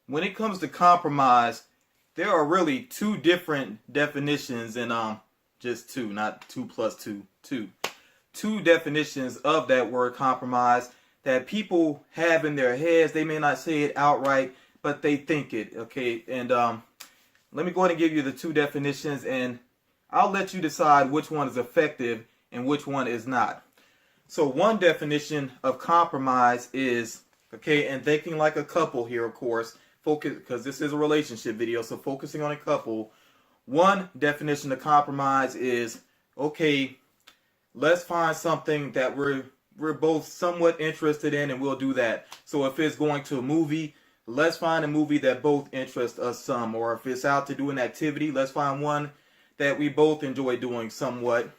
when it comes to compromise, there are really two different definitions, and just two, not two plus two, two definitions of that word compromise that people have in their heads. They may not say it outright, but they think it. Okay, and let me go ahead and give you the two definitions, and I'll let you decide which one is effective and which one is not. So one definition of compromise is, okay, and thinking like a couple here, of course, focus, because this is a relationship video, so focusing on a couple. One definition of compromise is, okay, let's find something that we're both somewhat interested in, and we'll do that. So if it's going to a movie, let's find a movie that both interests us some. Or if it's out to do an activity, let's find one that we both enjoy doing somewhat.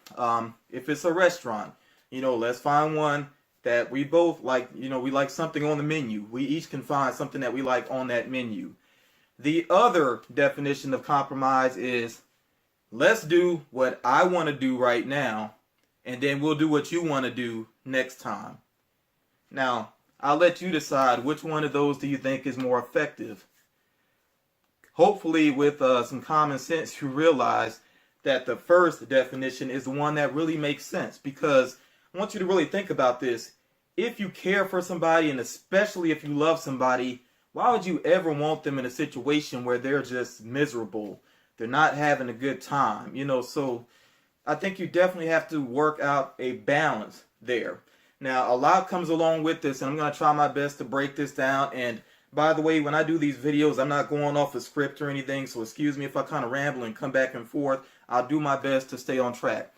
If it's a restaurant, let's find one that we both like. We like something on the menu. We each can find something that we like on that menu. The other definition of compromise is, let's do what I want to do right now, and then we'll do what you want to do next time. Now, I'll let you decide which one of those do you think is more effective. Hopefully, with some common sense, you realize that the first definition is the one that really makes sense, because I want you to really think about this. If you care for somebody, and especially if you love somebody, why would you ever want them in a situation where they're just miserable? They're not having a good time, so I think you definitely have to work out a balance there. Now, a lot comes along with this, and I'm going to try my best to break this down. And by the way, when I do these videos, I'm not going off a script or anything, so excuse me if I kind of ramble and come back and forth. I'll do my best to stay on track.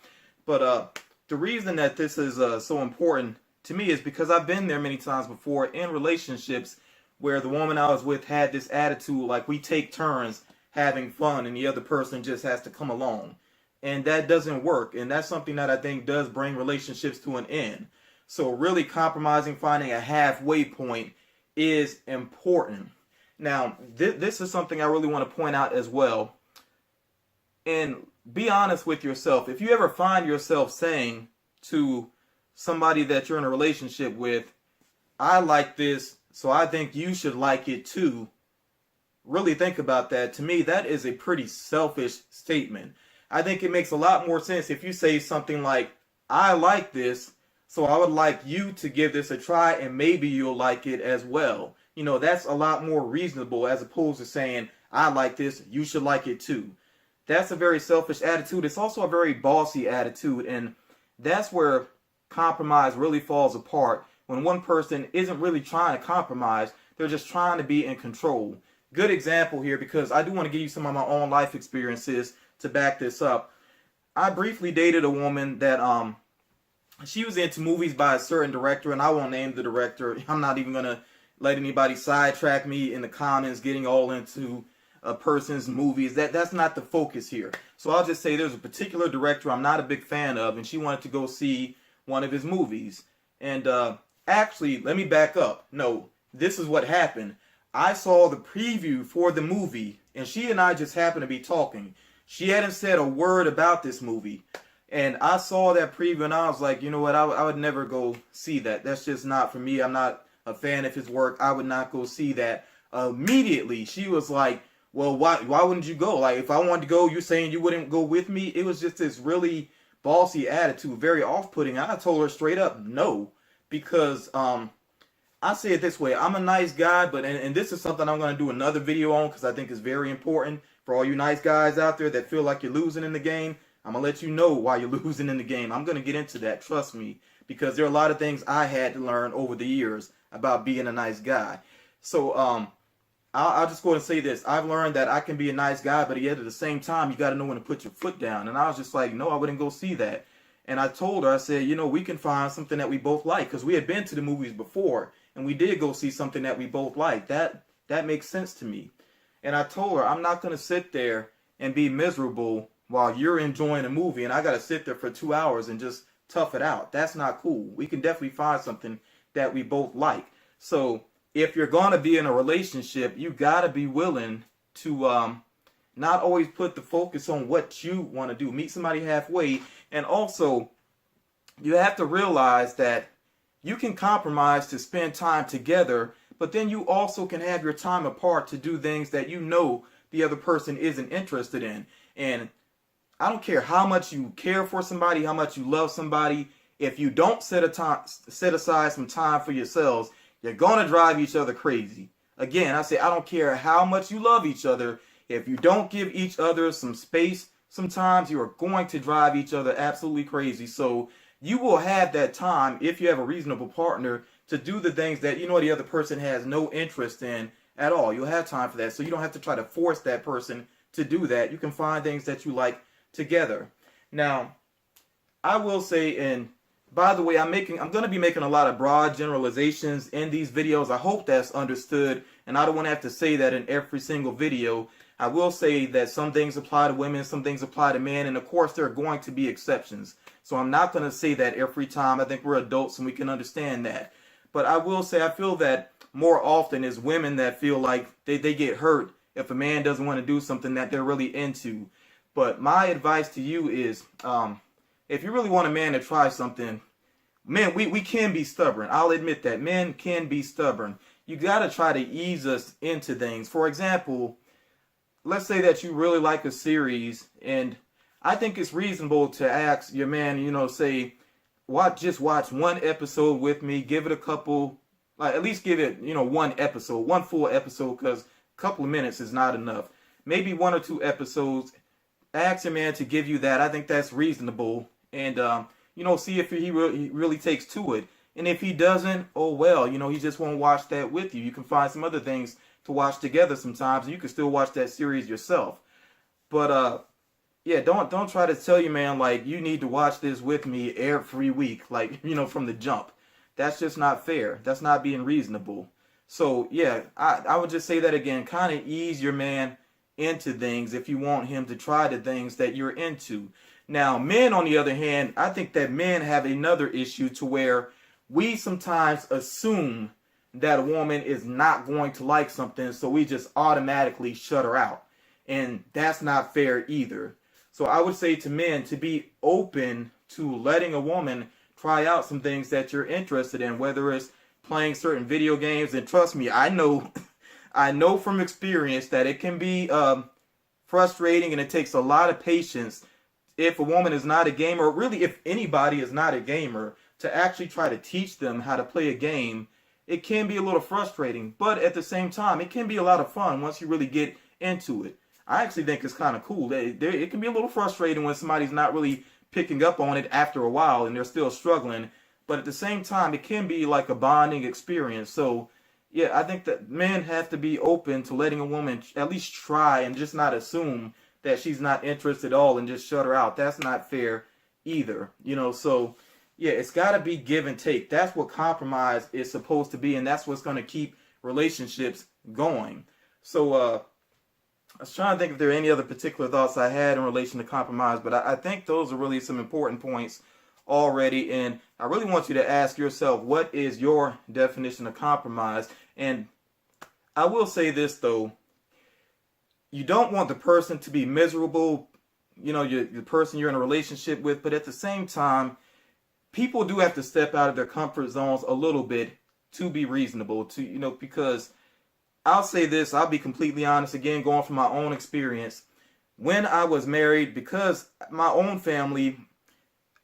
But the reason that this is so important to me is because I've been there many times before in relationships where the woman I was with had this attitude like we take turns having fun and the other person just has to come along. And that doesn't work. And that's something that I think does bring relationships to an end. So really compromising, finding a halfway point is important. Now, this is something I really want to point out as well. And be honest with yourself. If you ever find yourself saying to somebody that you're in a relationship with, I like this, so I think you should like it too. Really think about that. To me, that is a pretty selfish statement. I think it makes a lot more sense if you say something like, I like this, so I would like you to give this a try, and maybe you'll like it as well. That's a lot more reasonable as opposed to saying, I like this, you should like it too. That's a very selfish attitude. It's also a very bossy attitude, and that's where compromise really falls apart. When one person isn't really trying to compromise, they're just trying to be in control. Good example here, because I do want to give you some of my own life experiences to back this up. I briefly dated a woman that she was into movies by a certain director, and I won't name the director. I'm not even going to let anybody sidetrack me in the comments getting all into a person's movies. That's not the focus here. So I'll just say there's a particular director I'm not a big fan of, and she wanted to go see one of his movies. And actually, let me back up. No, this is what happened. I saw the preview for the movie, and she and I just happened to be talking. She hadn't said a word about this movie. And I saw that preview, and I was like, you know what, I would never go see that. That's just not for me. I'm not a fan of his work. I would not go see that. Immediately, she was like, well, why wouldn't you go? Like, if I wanted to go, you're saying you wouldn't go with me? It was just this really bossy attitude, very off-putting. I told her straight up, no. Because, I say it this way, I'm a nice guy, but, and this is something I'm going to do another video on, because I think it's very important for all you nice guys out there that feel like you're losing in the game. I'm going to let you know why you're losing in the game. I'm going to get into that, trust me, because there are a lot of things I had to learn over the years about being a nice guy. So I'll just go ahead and say this. I've learned that I can be a nice guy, but yet at the same time, you got to know when to put your foot down. And I was just like, no, I wouldn't go see that. And I told her, I said, we can find something that we both like, because we had been to the movies before, and we did go see something that we both like. That makes sense to me. And I told her, I'm not going to sit there and be miserable while you're enjoying a movie, and I got to sit there for 2 hours and just tough it out. That's not cool. We can definitely find something that we both like. So if you're going to be in a relationship, you got to be willing to not always put the focus on what you want to do. Meet somebody halfway. And also, you have to realize that you can compromise to spend time together, but then you also can have your time apart to do things that you know the other person isn't interested in. And I don't care how much you care for somebody, how much you love somebody, if you don't set aside some time for yourselves, you're going to drive each other crazy. Again, I say I don't care how much you love each other. If you don't give each other some space, sometimes you are going to drive each other absolutely crazy. So you will have that time, if you have a reasonable partner, to do the things that you know the other person has no interest in at all. You'll have time for that. So you don't have to try to force that person to do that. You can find things that you like together. Now, I will say, and by the way, I'm going to be making a lot of broad generalizations in these videos. I hope that's understood, and I don't want to have to say that in every single video. I will say that some things apply to women, some things apply to men, and of course there are going to be exceptions. So I'm not going to say that every time. I think we're adults and we can understand that. But I will say I feel that more often it's women that feel like they get hurt if a man doesn't want to do something that they're really into. But my advice to you is, if you really want a man to try something, men, we can be stubborn. I'll admit that. Men can be stubborn. You got to try to ease us into things. For example, let's say that you really like a series, and I think it's reasonable to ask your man, say, just watch one episode with me, give it a couple, like at least give it, one full episode, because a couple of minutes is not enough. Maybe 1 or 2 episodes. Ask your man to give you that. I think that's reasonable. And, see if he really takes to it. And if he doesn't, oh well, he just won't watch that with you. You can find some other things to watch together sometimes, and you can still watch that series yourself. But, yeah, don't try to tell your man, like, you need to watch this with me every week, like, from the jump. That's just not fair. That's not being reasonable. So, yeah, I would just say that again, kind of ease your man into things if you want him to try the things that you're into. Now, men, on the other hand, I think that men have another issue to where we sometimes assume that a woman is not going to like something, so we just automatically shut her out. And that's not fair either. So I would say to men to be open to letting a woman try out some things that you're interested in, whether it's playing certain video games. And trust me, I know from experience that it can be frustrating, and it takes a lot of patience if a woman is not a gamer, or really if anybody is not a gamer, to actually try to teach them how to play a game. It can be a little frustrating, but at the same time, it can be a lot of fun once you really get into it. I actually think it's kind of cool. It can be a little frustrating when somebody's not really picking up on it after a while and they're still struggling, but at the same time, it can be like a bonding experience. So, yeah, I think that men have to be open to letting a woman at least try and just not assume that she's not interested at all and just shut her out. That's not fair either. So yeah, it's got to be give and take. That's what compromise is supposed to be, and that's what's going to keep relationships going. So I was trying to think if there are any other particular thoughts I had in relation to compromise, but I think those are really some important points already, and I really want you to ask yourself, what is your definition of compromise? And I will say this, though. You don't want the person to be miserable, the person you're in a relationship with, but at the same time, people do have to step out of their comfort zones a little bit to be reasonable, because I'll say this, I'll be completely honest, again, going from my own experience. When I was married, because my own family,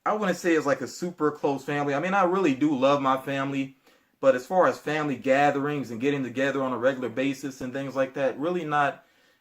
I wouldn't say it's like a super close family. I mean, I really do love my family, but as far as family gatherings and getting together on a regular basis and things like that,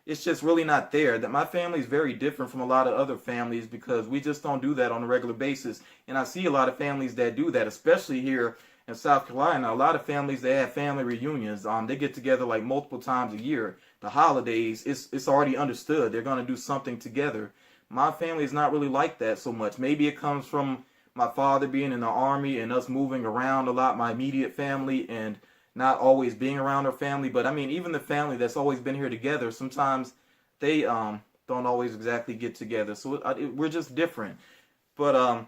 it's just really not there. That my family is very different from a lot of other families, because we just don't do that on a regular basis. And I see a lot of families that do that, especially here in South Carolina. A lot of families, they have family reunions. They get together like multiple times a year. The holidays, it's already understood they're going to do something together. My family is not really like that so much. Maybe it comes from my father being in the Army and us moving around a lot, my immediate family, and not always being around our family. But I mean, even the family that's always been here together, sometimes they don't always exactly get together. So we're just different. But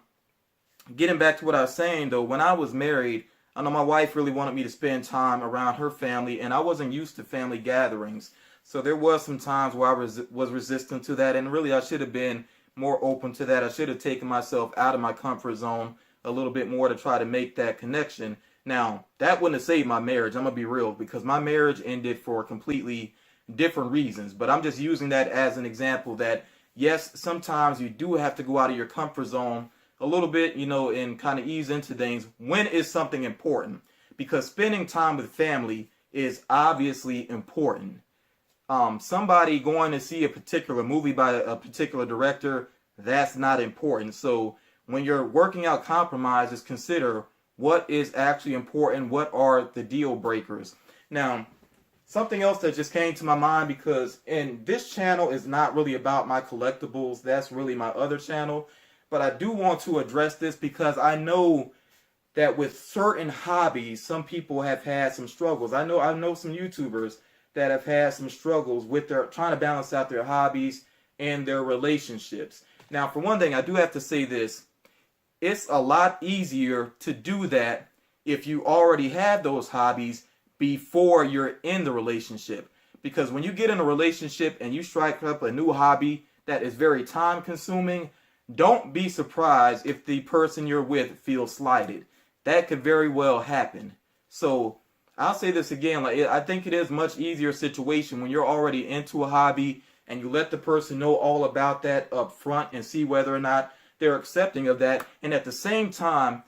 getting back to what I was saying, though, when I was married, I know my wife really wanted me to spend time around her family, and I wasn't used to family gatherings. So there was some times where I was resistant to that, and really I should have been more open to that. I should have taken myself out of my comfort zone a little bit more to try to make that connection. Now, that wouldn't have saved my marriage. I'm going to be real, because my marriage ended for completely different reasons. But I'm just using that as an example that, yes, sometimes you do have to go out of your comfort zone a little bit, and kind of ease into things when it's something important. Because spending time with family is obviously important. Somebody going to see a particular movie by a particular director, that's not important. So when you're working out compromises, consider what is actually important, what are the deal breakers. Now, something else that just came to my mind, because this channel is not really about my collectibles, that's really my other channel, but I do want to address this because I know that with certain hobbies, some people have had some struggles. I know some YouTubers that have had some struggles with their trying to balance out their hobbies and their relationships. Now, for one thing, I do have to say this. It's a lot easier to do that if you already have those hobbies before you're in the relationship. Because when you get in a relationship and you strike up a new hobby that is very time consuming, don't be surprised if the person you're with feels slighted. That could very well happen. So I'll say this again, I think it is much easier situation when you're already into a hobby and you let the person know all about that up front and see whether or not they're accepting of that. And at the same time,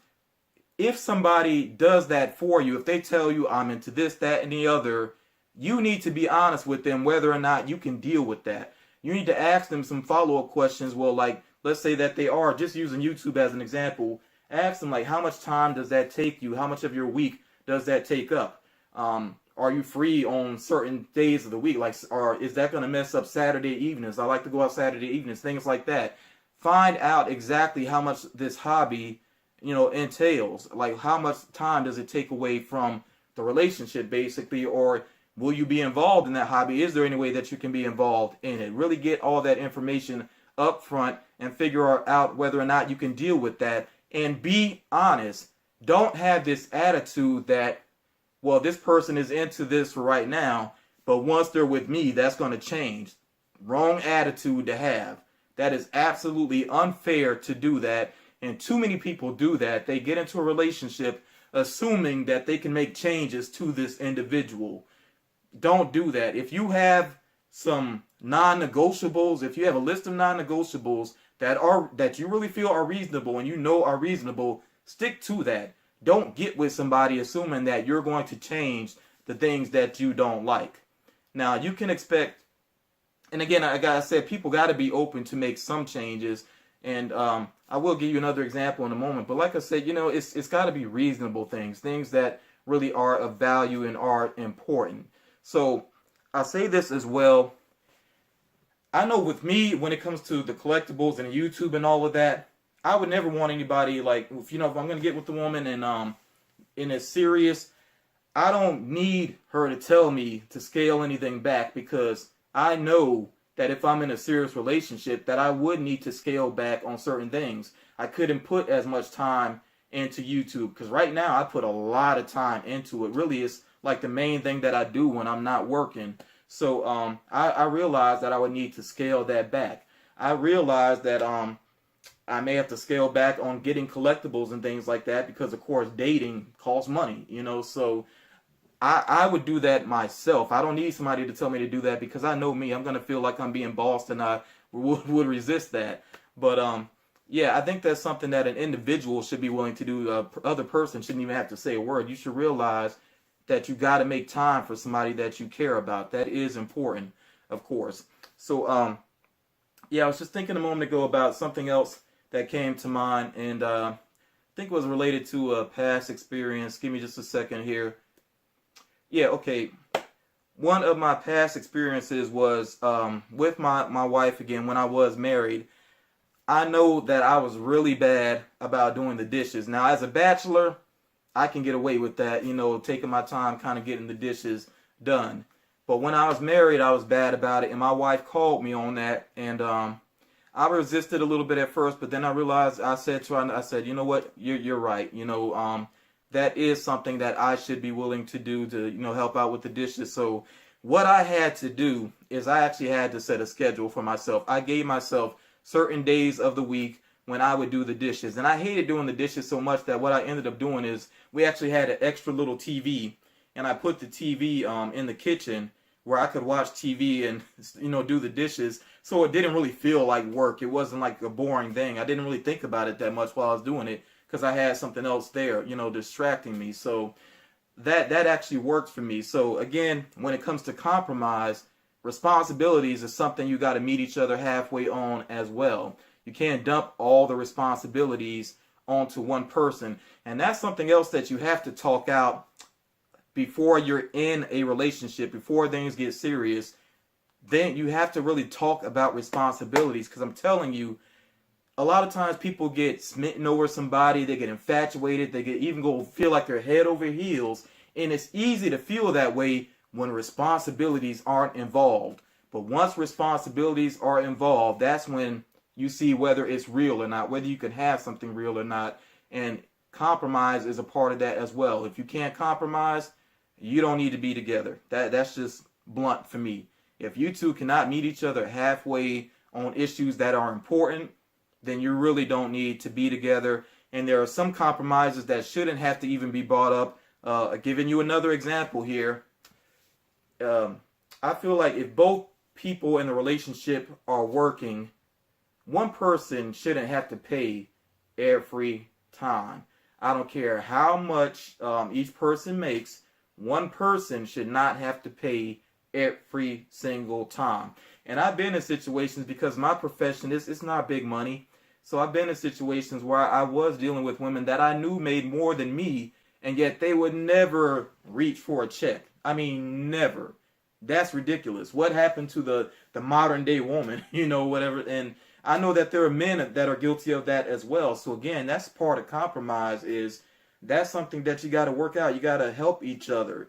if somebody does that for you, if they tell you I'm into this, that, and the other, you need to be honest with them whether or not you can deal with that. You need to ask them some follow-up questions. Well, let's say that they are, just using YouTube as an example, ask them how much time does that take you? How much of your week does that take up? Are you free on certain days of the week? Or is that going to mess up Saturday evenings? I like to go out Saturday evenings, things like that. Find out exactly how much this hobby, entails. How much time does it take away from the relationship, basically? Or will you be involved in that hobby? Is there any way that you can be involved in it? Really get all that information up front and figure out whether or not you can deal with that. And be honest. Don't have this attitude that, well, this person is into this for right now, but once they're with me, that's going to change. Wrong attitude to have. That is absolutely unfair to do that. And too many people do that. They get into a relationship assuming that they can make changes to this individual. Don't do that. If you have some non-negotiables, if you have a list of non-negotiables that you really feel are reasonable and are reasonable, stick to that. Don't get with somebody assuming that you're going to change the things that you don't like. Now, you can expect, and again, like I said, people got to be open to make some changes. And I will give you another example in a moment. But like I said, it's got to be reasonable things that really are of value and are important. So I'll say this as well. I know with me, when it comes to the collectibles and YouTube and all of that, I would never want anybody if I'm going to get with the woman and it's serious, I don't need her to tell me to scale anything back, because I know that if I'm in a serious relationship that I would need to scale back on certain things. I couldn't put as much time into YouTube, because right now I put a lot of time into it. Really, it's the main thing that I do when I'm not working. So I realized that I would need to scale that back. I realized that I may have to scale back on getting collectibles and things like that, because of course dating costs money, so I would do that myself. I don't need somebody to tell me to do that, because I know me, I'm going to feel like I'm being bossed, and I would resist that. But yeah, I think that's something that an individual should be willing to do. Other person shouldn't even have to say a word. You should realize that you got to make time for somebody that you care about. That is important, of course. So yeah, I was just thinking a moment ago about something else that came to mind, and I think it was related to a past experience. Give me just a second here. Yeah, okay. One of my past experiences was with my wife again when I was married. I know that I was really bad about doing the dishes. Now, as a bachelor, I can get away with that, taking my time kind of getting the dishes done. But when I was married, I was bad about it, and my wife called me on that, and I resisted a little bit at first, but then I realized, I said to her, you know what, you're right, that is something that I should be willing to do to, help out with the dishes. So what I had to do is I actually had to set a schedule for myself. I gave myself certain days of the week when I would do the dishes. And I hated doing the dishes so much that what I ended up doing is we actually had an extra little TV, and I put the TV in the kitchen where I could watch TV and, you know, do the dishes. So it didn't really feel like work. It wasn't like a boring thing. I didn't really think about it that much while I was doing it because I had something else there, you know, distracting me. So that actually worked for me. So again, when it comes to compromise, responsibilities is something you got to meet each other halfway on as well. You can't dump all the responsibilities onto one person. And that's something else that you have to talk out before you're in a relationship, before things get serious. Then you have to really talk about responsibilities, because I'm telling you, a lot of times people get smitten over somebody, they get infatuated, they get even go feel like they're head over heels, and it's easy to feel that way when responsibilities aren't involved. But once responsibilities are involved, that's when you see whether it's real or not, whether you can have something real or not. And compromise is a part of that as well. If you can't compromise, you don't need to be together. That's just blunt for me. If you two cannot meet each other halfway on issues that are important, then you really don't need to be together. And there are some compromises that shouldn't have to even be brought up. Giving you another example here. I feel like if both people in the relationship are working, one person shouldn't have to pay every time. I don't care how much each person makes. One person should not have to pay every single time. And I've been in situations, because my profession is, it's not big money. So I've been in situations where I was dealing with women that I knew made more than me, and yet they would never reach for a check. I mean, never. That's ridiculous. What happened to the modern day woman, you know, whatever. And I know that there are men that are guilty of that as well. So again, that's part of compromise. Is that's something that you got to work out. You got to help each other.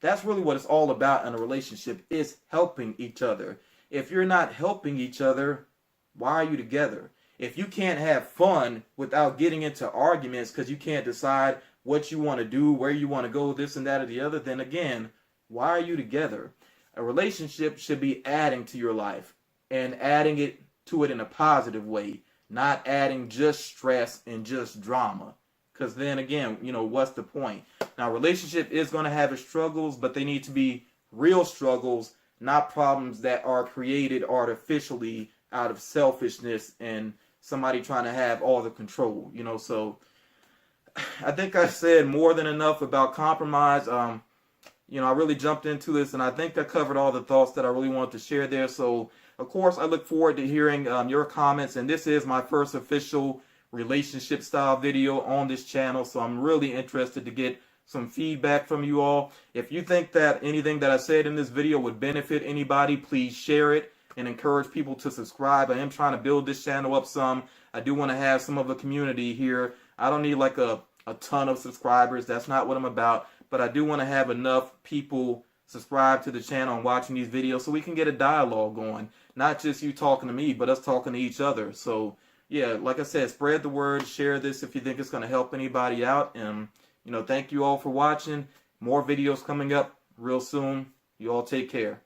That's really what it's all about in a relationship, is helping each other. If you're not helping each other, why are you together? If you can't have fun without getting into arguments because you can't decide what you want to do, where you want to go, this and that or the other, then again, why are you together? A relationship should be adding to your life, and adding it to it in a positive way, not adding just stress and just drama. Because then again, you know, what's the point? Now, relationship is going to have its struggles, but they need to be real struggles, not problems that are created artificially out of selfishness and somebody trying to have all the control, you know. So I think I said more than enough about compromise. You know, I really jumped into this, and I think I covered all the thoughts that I really wanted to share there. So, of course, I look forward to hearing your comments, and this is my first official relationship style video on this channel, so I'm really interested to get some feedback from you all. If you think that anything that I said in this video would benefit anybody, please share it and encourage people to subscribe. I am trying to build this channel up some. I do want to have some of a community here. I don't need like a ton of subscribers. That's not what I'm about. But I do want to have enough people subscribe to the channel and watching these videos so we can get a dialogue going. Not just you talking to me, but us talking to each other. So yeah, like I said, spread the word, share this if you think it's going to help anybody out. And, you know, thank you all for watching. More videos coming up real soon. You all take care.